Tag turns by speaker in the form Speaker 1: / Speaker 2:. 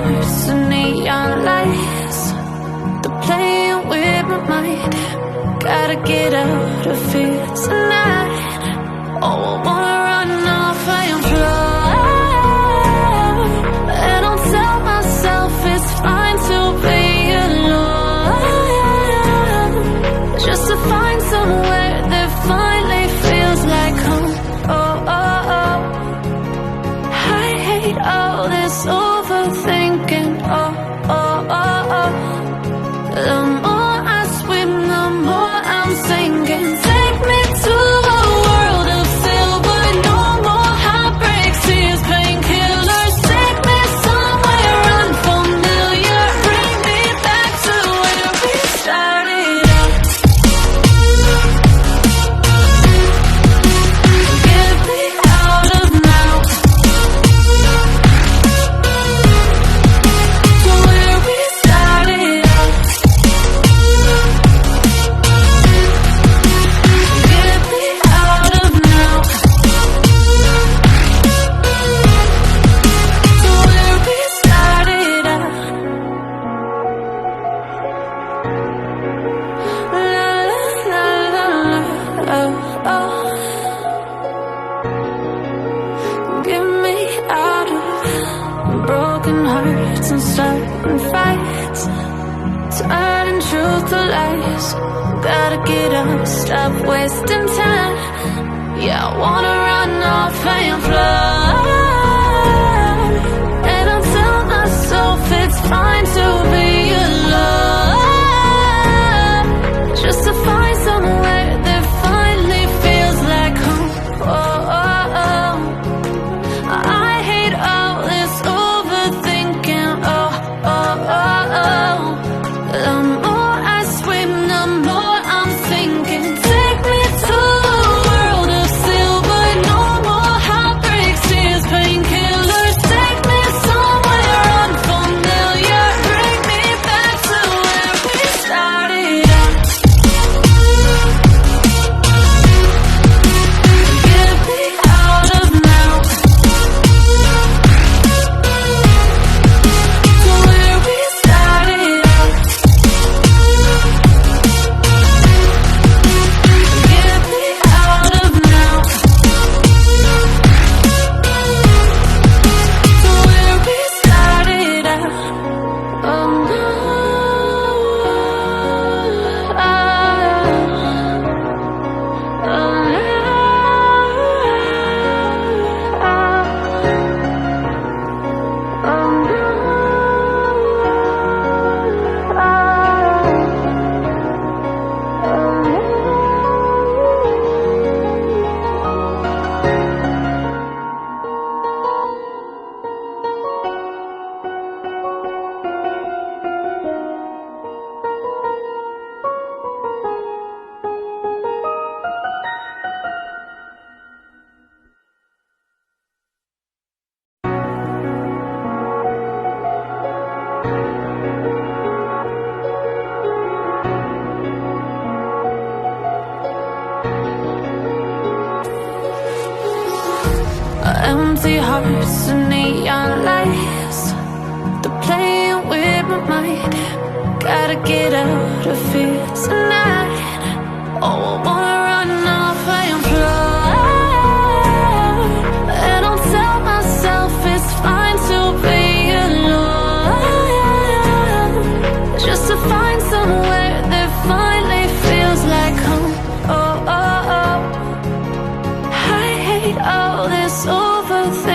Speaker 1: hearts and neon lights, they're playing with my mind. Gotta get out of here tonight. Oh, I wanna run off and fly, and I'll tell myself it's fine to be alone, just to find somewhere that finally feels like home. Oh, oh, oh. I hate all this overthinking. Oh, oh, oh, oh. The more I swim, the more I'm sinking. Take me to a world of silver, no more heartbreaks, tears, painkillers. Take me somewhere unfamiliar, bring me back to where we started out. Get me out of now, to where we started out. Get me out of now, to where we started out. La la la la, oh, oh. Get me out of broken hearts and starting fights, turning truth to lies. Gotta get up, stop wasting time. Yeah, I wanna run off and fly, and I'll tell myself it's fine to be alone, just to find somewhere that finally feels like home. Oh, oh, oh. I hate all this overthinking. Oh, oh, oh, oh. The more I swim, the more I'm sinking. Take me to a world of silver, no more heartbreaks, tears, painkillers. Take me somewhere unfamiliar, bring me back to where we started out. Get me out of now, to where we started out. Get me out of now, to where we started out. Oh, no. Empty hearts and neon lights, they're playing with my mind. Gotta get out of here tonight. Oh, I wanna run off and fly, and I'll tell myself it's fine to be alone, just to find somewhere that finally feels like home. Oh, oh, oh. I hate all this overthinking.